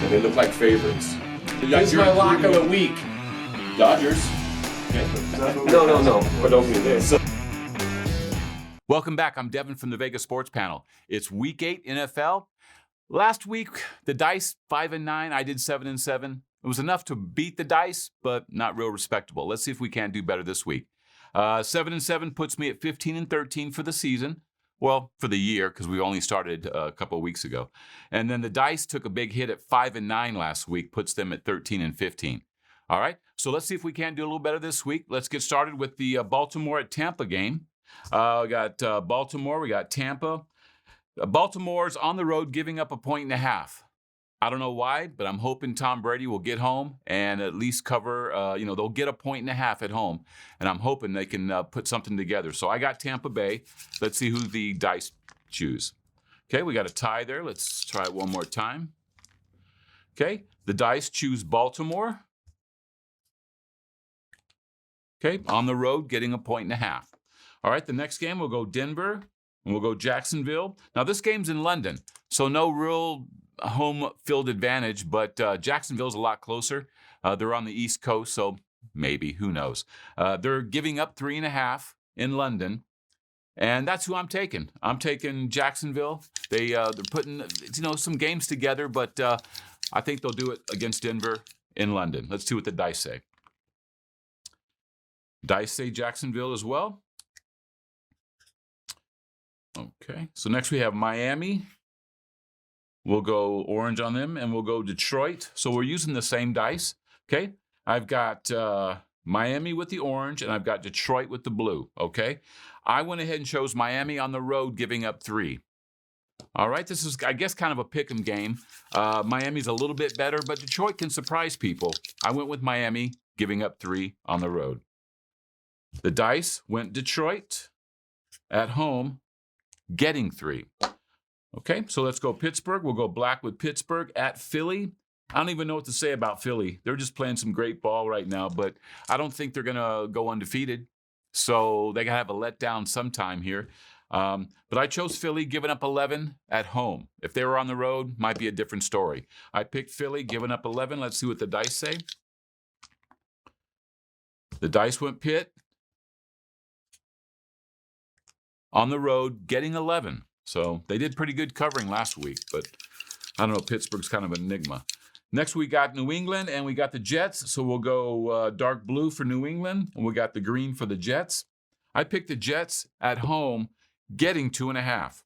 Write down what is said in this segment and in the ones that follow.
and they look like favorites. This is my lock of the week. Dodgers. No. But don't do this. Welcome back. I'm Devin from the Vegas Sports Panel. It's Week 8 NFL. Last week, the Dice 5-9. I did 7-7. It was enough to beat the Dice, but not real respectable. Let's see if we can't do better this week. 7-7 puts me at 15-13 for the season. Well, for the year, because we only started a couple of weeks ago. And then the Dice took a big hit at 5-9 last week, puts them at 13-15. All right, so let's see if we can do a little better this week. Let's get started with the Baltimore at Tampa game. We got Baltimore, we got Tampa. Baltimore's on the road giving up 1.5 points. I don't know why, but I'm hoping Tom Brady will get home and at least cover, they'll get 1.5 points at home. And I'm hoping they can put something together. So I got Tampa Bay. Let's see who the Dice choose. Okay, we got a tie there. Let's try it one more time. Okay, the Dice choose Baltimore. Okay, on the road getting 1.5 points. All right, the next game we'll go Denver and we'll go Jacksonville. Now this game's in London, so no real home field advantage, but Jacksonville's a lot closer. They're on the East Coast, so maybe, who knows. They're giving up 3.5 in London, and that's who I'm taking. I'm taking Jacksonville. They're putting some games together, but I think they'll do it against Denver in London. Let's see what the Dice say. Dice say Jacksonville as well. Okay, so next we have Miami. We'll go orange on them, and we'll go Detroit. So we're using the same dice, okay? I've got Miami with the orange, and I've got Detroit with the blue, okay? I went ahead and chose Miami on the road, giving up 3. All right, this is, I guess, kind of a pick'em game. Miami's a little bit better, but Detroit can surprise people. I went with Miami, giving up 3 on the road. The Dice went Detroit at home, getting 3. Okay, so let's go Pittsburgh. We'll go black with Pittsburgh at Philly. I don't even know what to say about Philly. They're just playing some great ball right now, but I don't think they're going to go undefeated. So they got to have a letdown sometime here. But I chose Philly, giving up 11 at home. If they were on the road, might be a different story. I picked Philly, giving up 11. Let's see what the Dice say. The Dice went Pitt. On the road, getting 11. So they did pretty good covering last week, but I don't know, Pittsburgh's kind of an enigma. Next, we got New England, and we got the Jets. So we'll go dark blue for New England, and we got the green for the Jets. I picked the Jets at home, getting 2.5.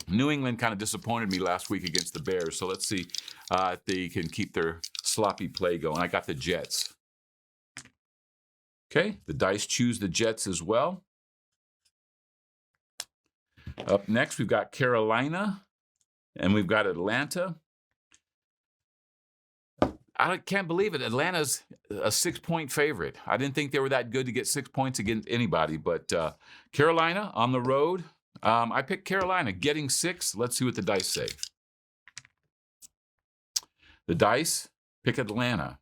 New England kind of disappointed me last week against the Bears, so let's see if they can keep their sloppy play going. I got the Jets. Okay, the Dice choose the Jets as well. Up next, we've got Carolina, and we've got Atlanta. I can't believe it. Atlanta's a 6-point favorite. I didn't think they were that good to get 6 points against anybody, but Carolina on the road. I picked Carolina, getting 6. Let's see what the Dice say. The Dice pick Atlanta.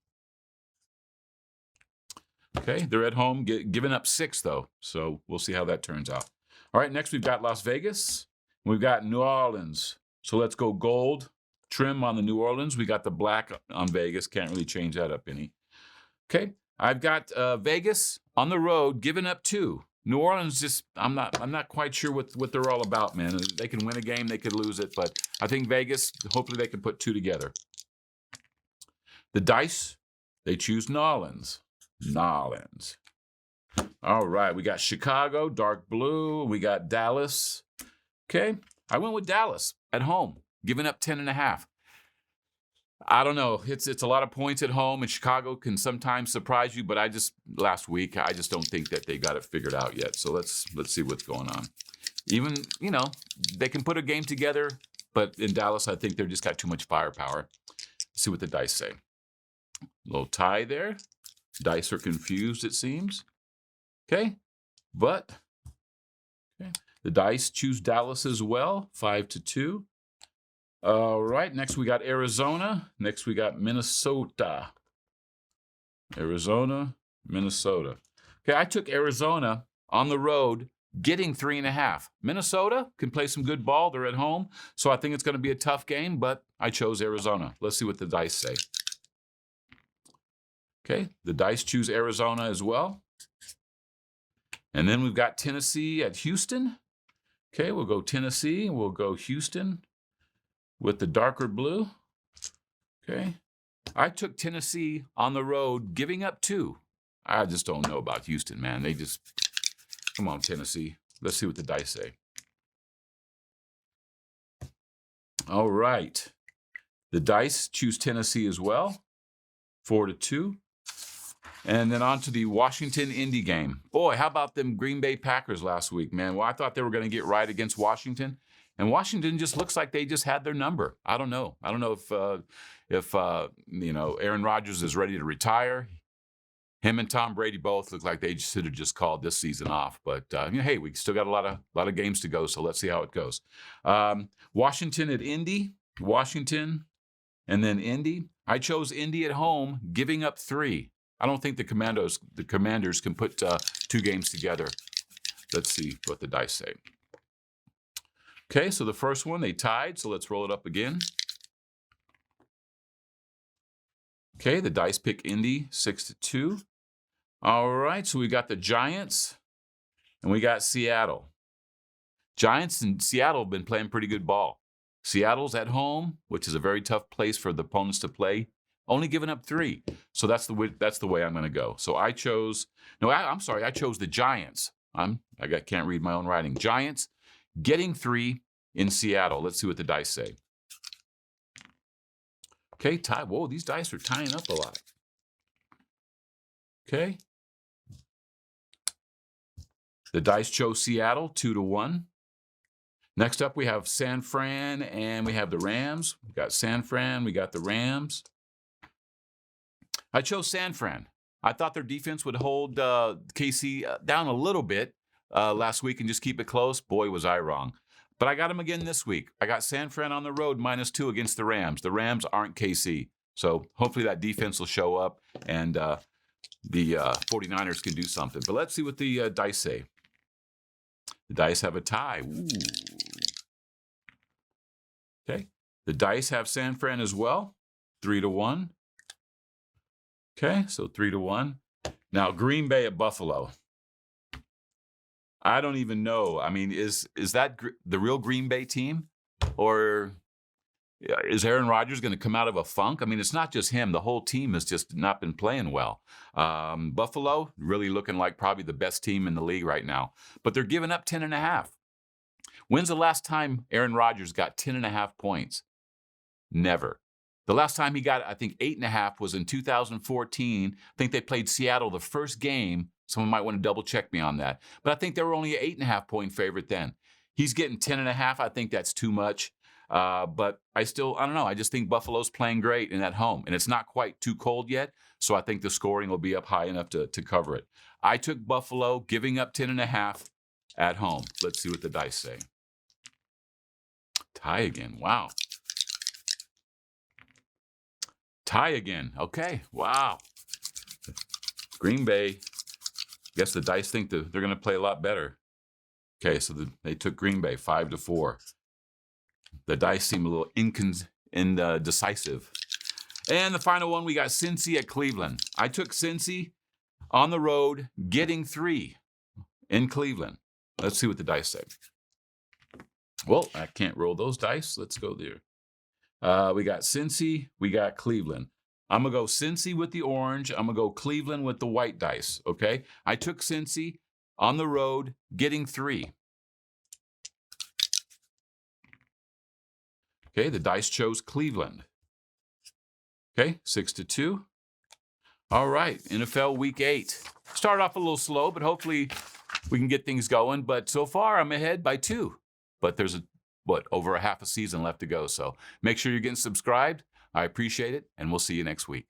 Okay, they're at home, giving up 6, though, so we'll see how that turns out. All right, next we've got Las Vegas. We've got New Orleans. So let's go gold trim on the New Orleans. We got the black on Vegas. Can't really change that up any. Okay, I've got Vegas on the road, giving up 2. New Orleans just, I'm not quite sure what they're all about, man. They can win a game, they could lose it, but I think Vegas, hopefully they can put 2 together. The Dice, they choose Nolans. All right, we got Chicago, dark blue. We got Dallas. Okay, I went with Dallas at home, giving up 10.5. I don't know. It's a lot of points at home, and Chicago can sometimes surprise you, but last week, I just don't think that they got it figured out yet. So let's see what's going on. Even, they can put a game together, but in Dallas, I think they've just got too much firepower. Let's see what the Dice say. Little tie there. Dice are confused, it seems. Okay, but the Dice choose Dallas as well, 5-2. All right, next we got Arizona. Next we got Minnesota. Arizona, Minnesota. Okay, I took Arizona on the road, getting 3.5. Minnesota can play some good ball. They're at home, so I think it's going to be a tough game, but I chose Arizona. Let's see what the dice say. Okay, the dice choose Arizona as well. And then we've got Tennessee at Houston. Okay, we'll go Tennessee. We'll go Houston with the darker blue. Okay. I took Tennessee on the road, giving up 2. I just don't know about Houston, man. They just, come on, Tennessee. Let's see what the dice say. All right. The dice choose Tennessee as well, 4-2. And then on to the Washington-Indy game. Boy, how about them Green Bay Packers last week, man? Well, I thought they were going to get right against Washington. And Washington just looks like they just had their number. I don't know. I don't know if Aaron Rodgers is ready to retire. Him and Tom Brady both look like they should have just called this season off. But hey, we still got a lot of games to go, so let's see how it goes. Washington at Indy, Washington, and then Indy. I chose Indy at home, giving up 3. I don't think the Commanders can put 2 games together. Let's see what the dice say. Okay, so the first one, they tied, so let's roll it up again. Okay, the dice pick Indy, 6-2. All right, so we got the Giants, and we got Seattle. Giants and Seattle have been playing pretty good ball. Seattle's at home, which is a very tough place for the opponents to play, only giving up 3. So that's the way I'm going to go. So I chose the Giants. I can't read my own writing. Giants getting 3 in Seattle. Let's see what the dice say. Okay, tie. Whoa, these dice are tying up a lot. Okay. The dice chose Seattle, 2-1. Next up, we have San Fran, and we have the Rams. We got San Fran, we got the Rams. I chose San Fran. I thought their defense would hold KC down a little bit last week and just keep it close. Boy, was I wrong. But I got them again this week. I got San Fran on the road, -2 against the Rams. The Rams aren't KC. So hopefully that defense will show up and the 49ers can do something. But let's see what the dice say. The dice have a tie. Ooh. Okay. The dice have San Fran as well, 3-1. Okay, so 3-1. Now, Green Bay at Buffalo. I don't even know. I mean, is that the real Green Bay team? Or is Aaron Rodgers going to come out of a funk? I mean, it's not just him. The whole team has just not been playing well. Buffalo, really looking like probably the best team in the league right now. But they're giving up 10.5. When's the last time Aaron Rodgers got 10.5 points? Never. The last time he got, I think, 8.5 was in 2014. I think they played Seattle the first game. Someone might want to double check me on that. But I think they were only an 8.5 point favorite then. He's getting 10.5. I think that's too much. But I don't know. I just think Buffalo's playing great and at home. And it's not quite too cold yet. So I think the scoring will be up high enough to cover it. I took Buffalo giving up 10.5 at home. Let's see what the dice say. Tie again. Wow. Tie again. Okay. Wow. Green Bay. Guess the dice think that they're going to play a lot better. Okay, so they took Green Bay 5-4. The dice seem a little indecisive. And the final one, we got Cincy at Cleveland. I took Cincy on the road, getting 3 in Cleveland. Let's see what the dice say. Well, I can't roll those dice. Let's go there. We got Cincy. We got Cleveland. I'm going to go Cincy with the orange. I'm going to go Cleveland with the white dice, okay? I took Cincy on the road, getting 3. Okay, the dice chose Cleveland. Okay, 6-2. All right, NFL Week 8. Started off a little slow, but hopefully we can get things going. But so far, I'm ahead by 2. But there's, over a half a season left to go. So make sure you're getting subscribed. I appreciate it, and we'll see you next week.